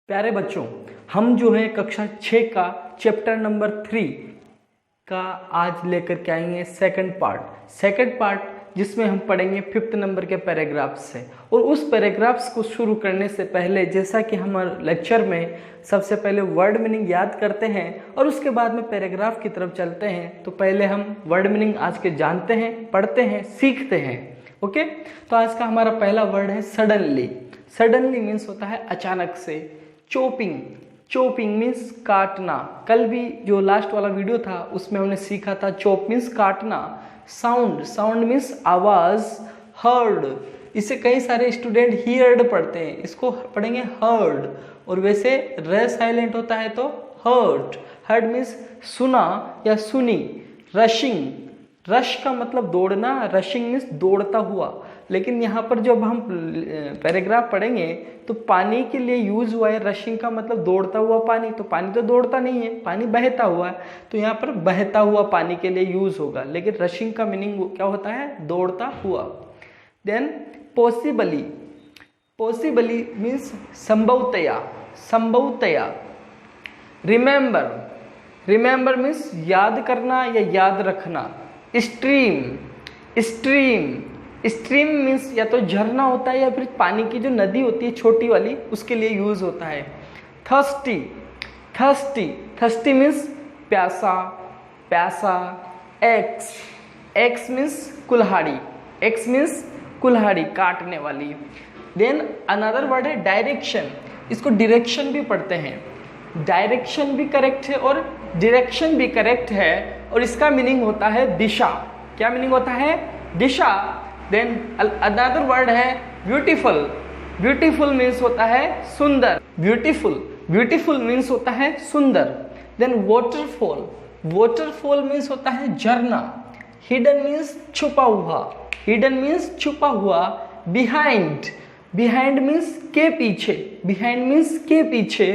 प्यारे बच्चों, हम जो है कक्षा 6 का चैप्टर नंबर 3 का आज लेकर के आएंगे सेकंड पार्ट जिसमें हम पढ़ेंगे 5th नंबर के पैराग्राफ से। और उस पैराग्राफ्स को शुरू करने से पहले जैसा कि हमारे लेक्चर में सबसे पहले वर्ड मीनिंग याद करते हैं और उसके बाद में पैराग्राफ की तरफ चलते हैं, तो पहले हम वर्ड मीनिंग आज के जानते हैं, पढ़ते हैं, सीखते हैं। ओके, तो आज का हमारा पहला वर्ड है सडनली। सडनली मीन्स होता है अचानक से। चॉपिंग मीन्स काटना। कल भी जो लास्ट वाला वीडियो था उसमें हमने सीखा था चॉप मीन्स काटना। साउंड मीन्स आवाज। हर्ड, इसे कई सारे स्टूडेंट हियर्ड पढ़ते हैं, इसको पढ़ेंगे हर्ड। और वैसे र साइलेंट होता है तो हर्ड मीन्स सुना या सुनी। रश का मतलब दौड़ना, रशिंग मीन्स दौड़ता हुआ। लेकिन यहाँ पर जब हम पैराग्राफ पढ़ेंगे तो पानी के लिए यूज हुआ है रशिंग का मतलब दौड़ता हुआ पानी। तो पानी तो दौड़ता नहीं है, पानी बहता हुआ है, तो यहाँ पर बहता हुआ पानी के लिए यूज होगा। लेकिन रशिंग का मीनिंग क्या होता है? दौड़ता हुआ। देन पॉसिबली मीन्स संभवतया। रिमेंबर मीन्स याद करना या याद रखना। स्ट्रीम मीन्स या तो झरना होता है या फिर पानी की जो नदी होती है छोटी वाली, उसके लिए यूज होता है। थर्स्टी मीन्स प्यासा। एक्स मीन्स कुल्हाड़ी काटने वाली। देन अनदर वर्ड है डायरेक्शन। इसको डायरेक्शन भी पढ़ते हैं। डायरेक्शन भी करेक्ट है और डायरेक्शन भी करेक्ट है, और इसका मीनिंग होता है दिशा। क्या मीनिंग होता है? दिशा। देन अनदर वर्ड है ब्यूटीफुल मीन्स होता है सुंदर। ब्यूटीफुल मीन्स होता है सुंदर। देन वाटरफॉल मीन्स होता है झरना। हिडन मीन्स छुपा हुआ। बिहाइंड मीन्स के पीछे।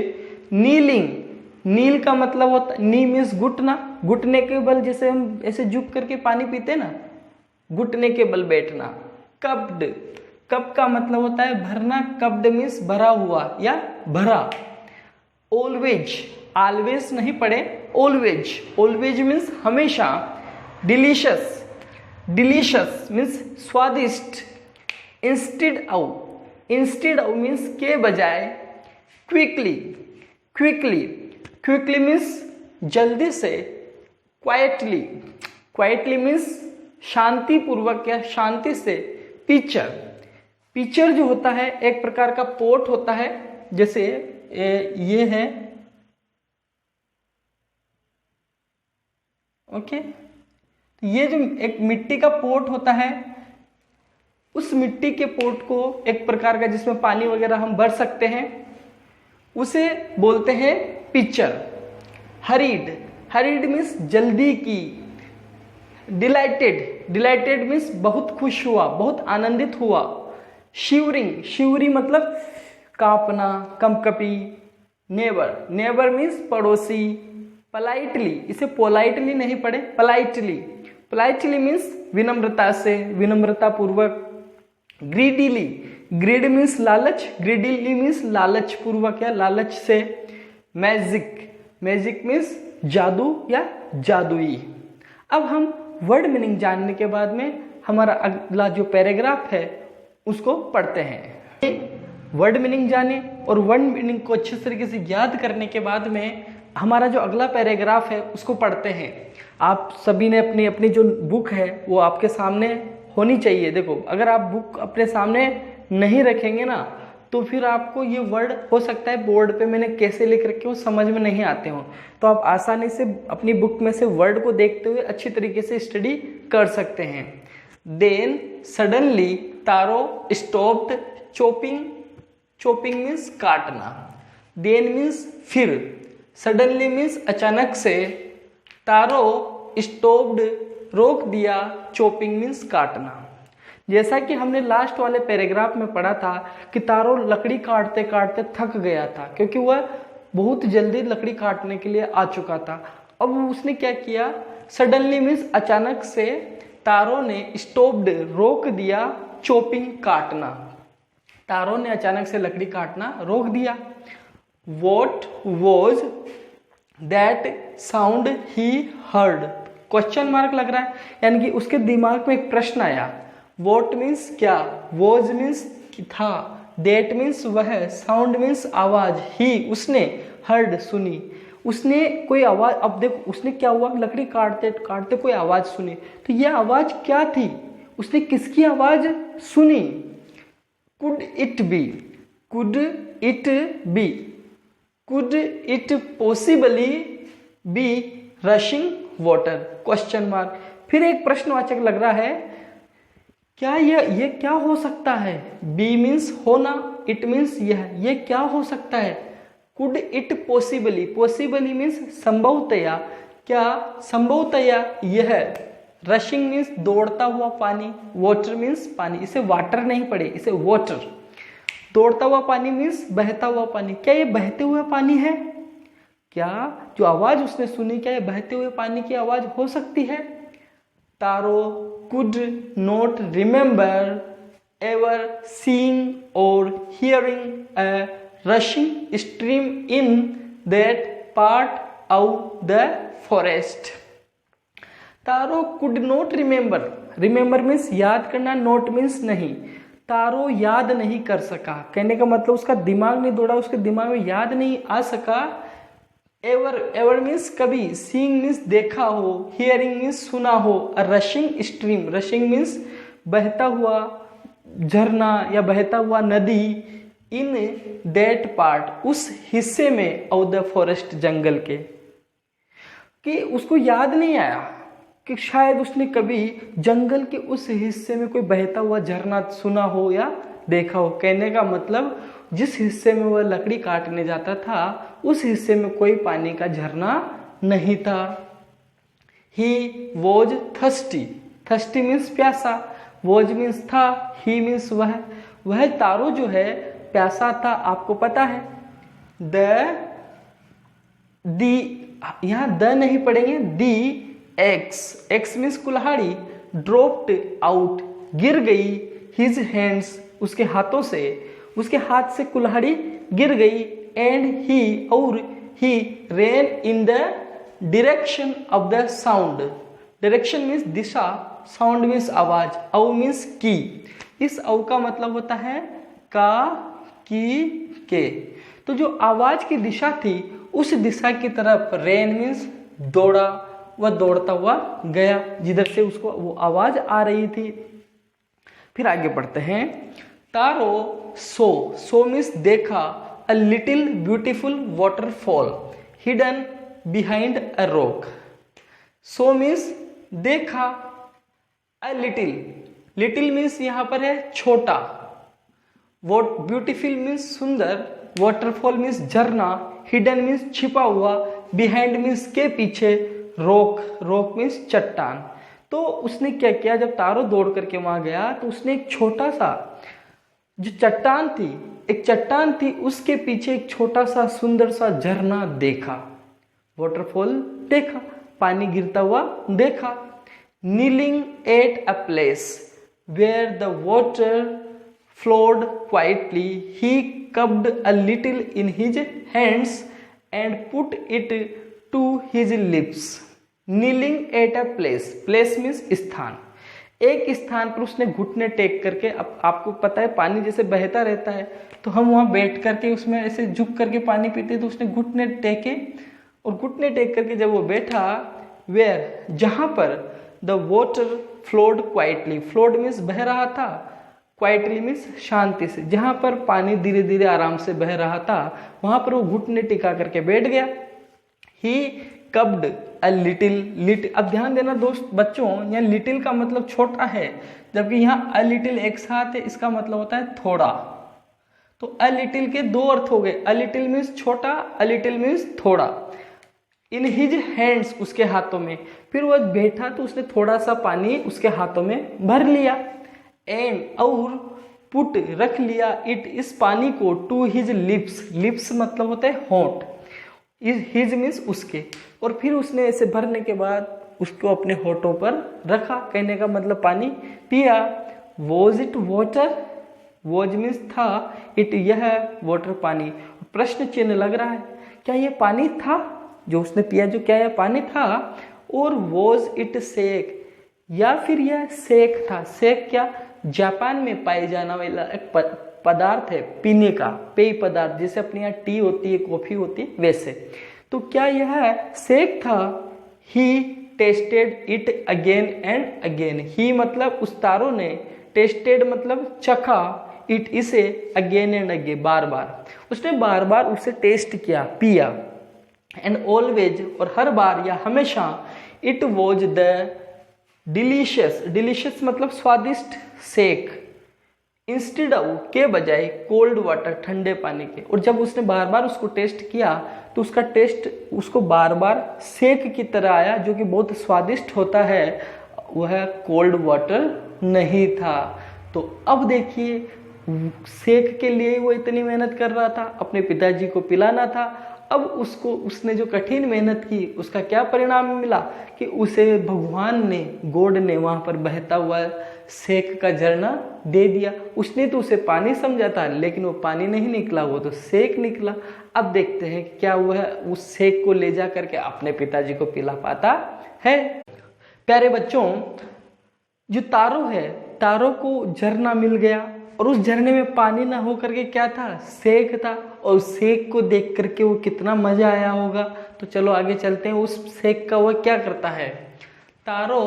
नील का मतलब होता है, नी मीन्स घुटना, घुटने के बल, जैसे हम ऐसे झुक करके पानी पीते ना, घुटने के बल बैठना। कप का मतलब होता है भरना। कप्ड मीन्स भरा हुआ या भरा। ऑलवेज नहीं पढ़े, ऑलवेज मीन्स हमेशा। डिलीशियस मीन्स स्वादिष्ट। इंस्टेड ऑफ मीन्स के बजाय। क्विकली मीन्स जल्दी से। क्वाइटली मीन्स शांति पूर्वक या शांति से। पिक्चर जो होता है एक प्रकार का पोट होता है, जैसे ये है। ओके, ये जो एक मिट्टी का पोट होता है, उस मिट्टी के पोट को एक प्रकार का जिसमें पानी वगैरह हम भर सकते हैं, उसे बोलते हैं पिक्चर। हरीड मीन्स जल्दी की। डिलाइटेड मीन्स बहुत खुश हुआ, बहुत आनंदित हुआ। शिवरिंग मतलब कांपना, कंपकपी। नेबर मीन्स पड़ोसी। पोलाइटली, इसे पोलाइटली नहीं पढ़े, पोलाइटली मीन्स विनम्रता से, विनम्रता पूर्वक। ग्रीड मीन्स लालच, ग्रीडीली मीन्स लालच पूर्वक या लालच से। मैजिक मीन्स जादू या जादुई। अब हम वर्ड मीनिंग जानने के बाद में हमारा अगला जो पैराग्राफ है उसको पढ़ते हैं। वर्ड मीनिंग जाने और वर्ड मीनिंग को अच्छे तरीके से याद करने के बाद में हमारा जो अगला पैराग्राफ है उसको पढ़ते हैं। आप सभी ने अपनी अपनी जो बुक है वो आपके सामने होनी चाहिए। देखो, अगर आप बुक अपने सामने नहीं रखेंगे ना तो फिर आपको ये वर्ड हो सकता है बोर्ड पे मैंने कैसे लिख रखे हो समझ में नहीं आते हो, तो आप आसानी से अपनी बुक में से वर्ड को देखते हुए अच्छी तरीके से स्टडी कर सकते हैं। देन सडनली तारो स्टॉप्ड चॉपिंग मीन्स काटना। देन मीन्स फिर। सडनली मीन्स अचानक से। तारो स्टॉप्ड रोक दिया। चॉपिंग मीन्स काटना। जैसा कि हमने लास्ट वाले पैराग्राफ में पढ़ा था कि तारो लकड़ी काटते काटते थक गया था, क्योंकि वह बहुत जल्दी लकड़ी काटने के लिए आ चुका था। अब उसने क्या किया? सडनली मीन्स अचानक से। तारो ने स्टॉप्ड रोक दिया। चॉपिंग काटना। तारो ने अचानक से लकड़ी काटना रोक दिया। What was that sound he heard? Question mark लग रहा है, यानी कि उसके दिमाग में एक प्रश्न आया. What मीन्स क्या, was मीन्स था, that मीन्स वह, sound मीन्स आवाज, he उसने, heard सुनी. उसने कोई आवाज, अब देखो उसने क्या हुआ, लकड़ी काटते काटते कोई आवाज सुनी. तो यह आवाज क्या थी, उसने किसकी आवाज सुनी? Could it be? Could it be? Could it possibly be rushing water? Question mark. फिर एक प्रश्नवाचक लग रहा है, क्या ये क्या हो सकता है? बी मीन्स होना, इट मीन्स ये क्या हो सकता है? Could it possibly, possibly means संभवतया, क्या संभवतया यह, रशिंग मीन्स दौड़ता हुआ पानी, वाटर मीन्स पानी, इसे वाटर नहीं पढ़े, इसे वाटर. दौड़ता हुआ पानी मीन्स बहता हुआ पानी. क्या ये बहते हुए पानी है? क्या जो आवाज उसने सुनी, क्या ये बहते हुए पानी की आवाज हो सकती है? तारो could not remember ever seeing or hearing a rushing stream in that part of the forest. Taro could not remember, remember means याद करना, not means नहीं. तारो याद नहीं कर सका, कहने का मतलब उसका दिमाग नहीं दौड़ा, उसके दिमाग में याद नहीं आ सका. एवर, एवर मीन्स कभी, सीइंग मीन्स देखा हो, हियरिंग मीन्स सुना हो, रशिंग स्ट्रीम, रशिंग मीन्स बहता हुआ झरना या बहता हुआ नदी, इन दैट पार्ट उस हिस्से में, ऑफ द फॉरेस्ट जंगल के. कि उसको याद नहीं आया कि शायद उसने कभी जंगल के उस हिस्से में कोई बहता हुआ झरना सुना हो या देखा हो. कहने का मतलब जिस हिस्से में वह लकड़ी काटने जाता था उस हिस्से में कोई पानी का झरना नहीं था. He was thirsty, thirsty means प्यासा, वॉज मीन्स था, ही मीन्स वह तारो जो है प्यासा था, आपको पता है. दी, यहाँ द नहीं पढ़ेंगे, दी एक्स, एक्स मीन्स कुल्हाड़ी, ड्रॉप्ड आउट गिर गई, हिज हैंड्स उसके हाथों से, उसके हाथ से कुल्हाड़ी गिर गई. एंड ही, और he ran in the direction of the sound, direction means दिशा, साउंड मीन्स आवाज, औ मीन्स की. इस औ का मतलब होता है का, की, के. तो जो आवाज की दिशा थी उस दिशा की तरफ रेन मीन्स दौड़ा, वह दौड़ता हुआ गया जिधर से उसको वो आवाज आ रही थी. फिर आगे बढ़ते हैं. तारो सो, सो मीन्स देखा, a little beautiful waterfall hidden behind a rock. So means देखा, अ लिटिल, लिटिल मीन्स यहाँ पर है छोटा, वॉट ब्यूटीफुल मीन्स सुंदर, वाटरफॉल मीन्स झरना, हिडन मीन्स छिपा हुआ, बिहाइंड मीन्स के पीछे, रॉक, रॉक मीन्स चट्टान. तो उसने क्या किया, जब तारो दौड़ करके वहां गया तो उसने एक छोटा सा जो चट्टान थी, एक चट्टान थी, उसके पीछे एक छोटा सा सुंदर सा झरना देखा, वाटरफॉल देखा, पानी गिरता हुआ देखा. Kneeling at a place where the water flowed quietly, he cupped a little in his hands and put it to his lips. Kneeling at a place, place means स्थान, एक स्थान पर उसने घुटने टेक करके, अब आपको पता है पानी जैसे बहता रहता है तो हम वहाँ बैठ करके उसमें ऐसे झुक करके पानी पीते, तो उसने घुटने टेके, और घुटने टेक करके जब वो बैठा, वेयर जहाँ पर, the water flowed quietly, flowed means बह रहा था, क्वाइटली मीन्स शांति से, जहाँ पर पानी धीरे धीरे आराम से बह रहा था वहाँ पर वो घुटने टिका करके बैठ गया. ही कब्ड अ लिटिल, लिटिल, अब ध्यान देना दोस्त बच्चों, यहाँ लिटिल का मतलब छोटा है, जबकि यहाँ अ लिटिल एक साथ है, इसका मतलब होता है थोड़ा. तो अ लिटिल के दो अर्थ हो गए, अ लिटिल मीन्स छोटा, अ लिटिल मीन्स थोड़ा. इन हिज हैंड्स, उसके हाथों में, फिर वह बैठा तो उसने थोड़ा सा पानी उसके हाथों में भर लिया. एंड और पुट रख लिया, इट इस पानी को, टू हिज लिप्स, लिप्स मतलब होता है होंठ, हिज मीन्स उसके, और फिर उसने ऐसे भरने के बाद उसको अपने होठों पर रखा, कहने का मतलब पानी पिया. Was it water, was means था, इट यह वाटर पानी, प्रश्न चिन्ह लग रहा है। क्या ये पानी था जो उसने पिया, जो क्या यह पानी था? और वॉज इट सेक, या फिर यह सेक था। सेक क्या? जापान में पाए जाने वाला एक पदार्थ है पीने का, पेय पदार्थ, जैसे अपने यहाँ टी होती है, कॉफी होती है, वैसे। तो क्या यह सेक था? He tasted it again and again. He मतलब उस तारो ने, टेस्टेड मतलब चखा, इट इसे, अगेन एंड अगेन बार बार, उसने बार बार उसे टेस्ट किया, पिया। एंड ऑलवेज और हर बार या हमेशा, it was the delicious, delicious मतलब स्वादिष्ट सेक, इंस्टेड ऑफ के बजाय कोल्ड वाटर ठंडे पानी के। और जब उसने बार बार उसको टेस्ट किया तो उसका टेस्ट उसको बार बार सेक की तरह आया, जो कि बहुत स्वादिष्ट होता है, वह कोल्ड वाटर नहीं था। तो अब देखिए, सेक के लिए वो इतनी मेहनत कर रहा था, अपने पिताजी को पिलाना था। अब उसने जो कठिन मेहनत की, उसका क्या परिणाम मिला कि उसे भगवान ने, गॉड ने वहां पर बहता हुआ सेक का झरना दे दिया। उसने तो उसे पानी समझा था, लेकिन वो पानी नहीं निकला, वो तो सेक निकला। अब देखते हैं कि क्या वह उस सेक को ले जा करके अपने पिताजी को पिला पाता है। प्यारे बच्चों, जो तारो है, तारो को झरना मिल गया और उस झरने में पानी ना हो करके क्या था? सेक था। और उस सेक को देख करके वो कितना मजा आया होगा। तो चलो आगे चलते हैं, उस सेक का वह क्या करता है। Taro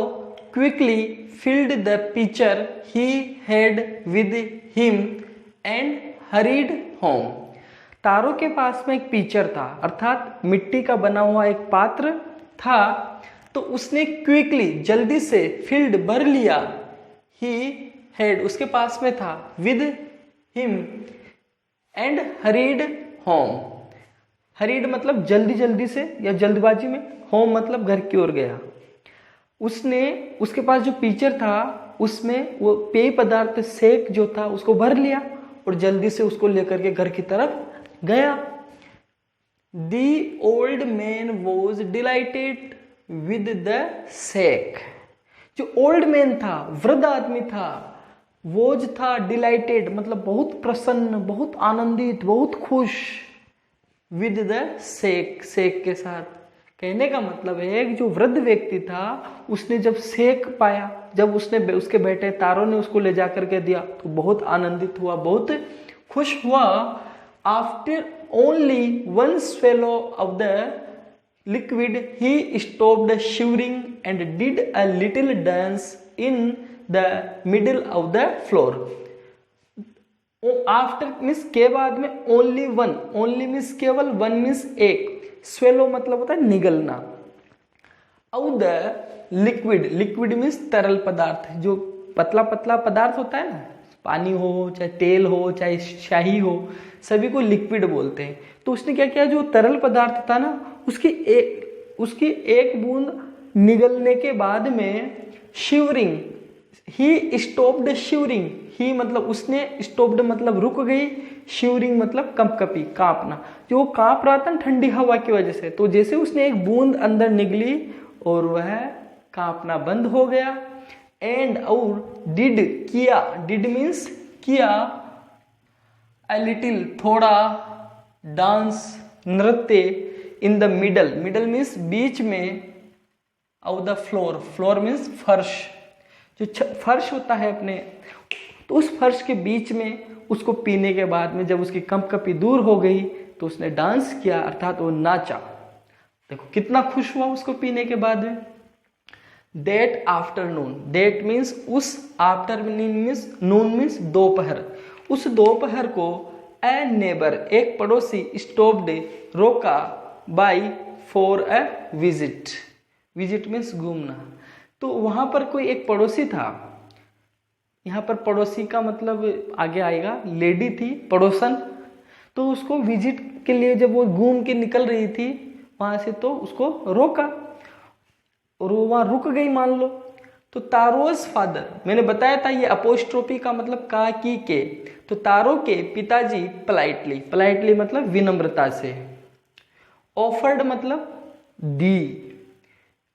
quickly filled the pitcher he had with him and hurried home. Taro के पास में एक पिचर था, अर्थात मिट्टी का बना हुआ एक पात्र था। तो उसने क्विकली, जल्दी से, फील्ड भर लिया, ही हैड उसके पास में था, with him and hurried home. Hurried मतलब जल्दी जल्दी से या जल्दबाजी में, होम मतलब घर की ओर गया। उसने, उसके पास जो पिचर था उसमें वो पेय पदार्थ सेक जो था उसको भर लिया और जल्दी से उसको लेकर के घर की तरफ गया। The old man was delighted with the sack। जो ओल्ड मैन था, वृद्ध आदमी था, वोज था, डिलाइटेड मतलब बहुत प्रसन्न, बहुत आनंदित, बहुत खुश, विद द सेक, सेक के साथ। कहने का मतलब है कि जो वृद्ध व्यक्ति था, उसने जब सेक पाया, जब उसने उसके बेटे तारो ने उसको ले जा करके दिया, तो बहुत आनंदित हुआ, बहुत खुश हुआ। After only one swallow of the liquid, he stopped shivering and did a little dance in the middle of the floor। After means के बाद में, ओनली वन, ओनली मीन्स केवल, वन मीन्स एक, स्वेलो मतलब होता है निगलना। और द लिक्विड, लिक्विड मीन्स तरल पदार्थ, जो पतला पतला पदार्थ होता है ना, पानी हो चाहे तेल हो चाहे शाही हो, सभी को लिक्विड बोलते हैं। तो उसने क्या किया, जो तरल पदार्थ था ना, उसकी एक बूंद निगलने के बाद में शिवरिंग, ही स्टॉप्ड शिवरिंग, ही मतलब उसने, स्टॉप्ड मतलब रुक गई, शिवरिंग मतलब कंपकपी, कांपना, जो वो कांप रहा था ठंडी हवा की वजह से। तो जैसे उसने एक बूंद अंदर निगली और वह कांपना बंद हो गया। एंड और डिड किया, डिड मीन्स किया, अ लिटिल थोड़ा, डांस नृत्य, in the middle, middle means बीच में, of the floor, floor means फर्श, जो फर्श होता है अपने, तो उस फर्श के बीच में उसको पीने के बाद में जब उसकी कंपकपी दूर हो गई तो उसने डांस किया, अर्थात वो नाचा। देखो कितना खुश हुआ उसको पीने के बाद में। दैट आफ्टरनून, दैट मीन्स उस, आफ्टरनून मीन्स, नून मीन्स दोपहर, उस दोपहर को ए नेबर एक पड़ोसी, स्टॉप्ड रोका, by for a visit, visit means घूमना। तो वहां पर कोई एक पड़ोसी था, यहाँ पर पड़ोसी का मतलब आगे आएगा, लेडी थी, पड़ोसन। तो उसको विजिट के लिए जब वो घूम के निकल रही थी वहां से, तो उसको रोका और वो वहां रुक गई मान लो। तो तारोज फादर, मैंने बताया था ये अपोस्ट्रोफी का मतलब का की के, तो तारो के पिताजी पोलाइटली, पोलाइटली मतलब विनम्रता से, ऑफर्ड मतलब दी,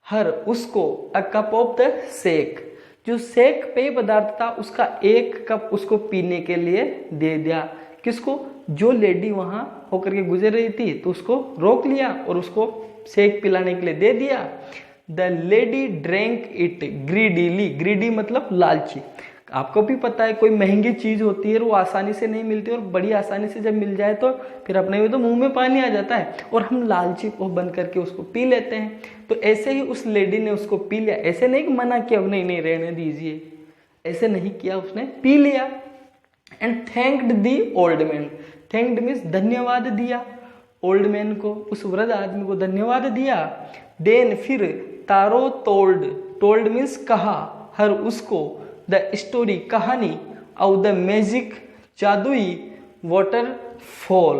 हर उसको, a cup of the sake, जो सेक पेय पदार्थ था उसका एक कप उसको पीने के लिए दे दिया। किसको? जो लेडी वहां होकर के गुजर रही थी तो उसको रोक लिया और उसको शेक पिलाने के लिए दे दिया। The lady drank it greedily, greedy मतलब लालची। आपको भी पता है कोई महंगी चीज होती है वो आसानी से नहीं मिलती और बड़ी आसानी से जब मिल जाए तो फिर अपने भी तो मुंह में पानी आ जाता है और हम लालची को बन करके उसको पी लेते हैं। तो ऐसे ही उस लेडी ने उसको पी लिया। ऐसे नहीं कि मना किया, नहीं नहीं रहने दीजिए, ऐसे नहीं किया, उसने पी लिया। And thanked the old man, thanked means धन्यवाद दिया ओल्ड मैन को, उस वृद्ध आदमी को धन्यवाद दिया। देन फिर तारो टोल्ड, टोल्ड मीन्स कहा, हर उसको, द स्टोरी कहानी, ऑफ द मैजिक जादुई वाटरफॉल,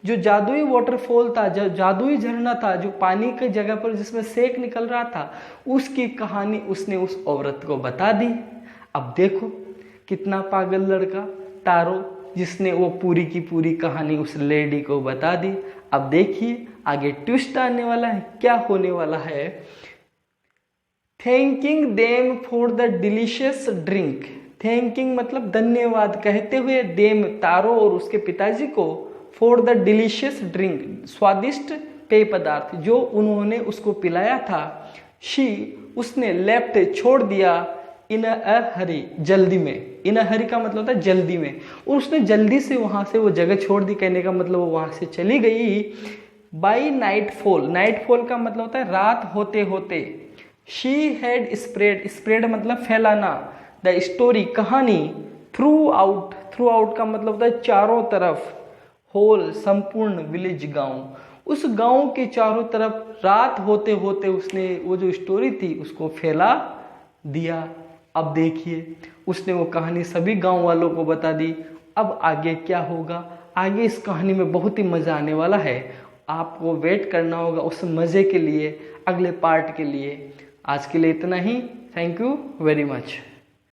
जो जादुई वाटरफॉल था, जो जादुई झरना था, जो पानी की जगह पर जिसमें सेक निकल रहा था, उसकी कहानी उसने उस औरत को बता दी। अब देखो कितना पागल लड़का तारो, जिसने वो पूरी की पूरी कहानी उस लेडी को बता दी। अब देखिए आगे ट्विस्ट आने वाला है, क्या होने वाला है। Thanking them for the delicious drink, thanking मतलब धन्यवाद कहते हुए, देम तारो और उसके पिताजी को, फॉर द डिलीशियस ड्रिंक स्वादिष्ट पेय पदार्थ जो उन्होंने उसको पिलाया था। शी उसने लेफ्ट छोड़ दिया, इन अ हरी जल्दी में, इन अ हरी का मतलब होता है जल्दी में, और उसने जल्दी से वहां से वो जगह छोड़ दी, कहने का मतलब वो वहां से चली गई। बाई नाइटफॉल, नाइटफॉल का मतलब होता है रात होते होते। शी हैड स्प्रेड, स्प्रेड मतलब फैलाना, द स्टोरी कहानी, थ्रू आउट, थ्रू आउट का मतलब होता है चारों तरफ, होल संपूर्ण विलेज गांव, उस गांव के चारों तरफ रात होते होते उसने वो जो स्टोरी थी उसको फैला दिया। अब देखिए उसने वो कहानी सभी गांव वालों को बता दी। अब आगे क्या होगा, आगे इस कहानी में बहुत ही मजा आने वाला है, आपको वेट करना होगा उस मजे के लिए, अगले पार्ट के लिए। आज के लिए इतना ही, थैंक यू वेरी मच।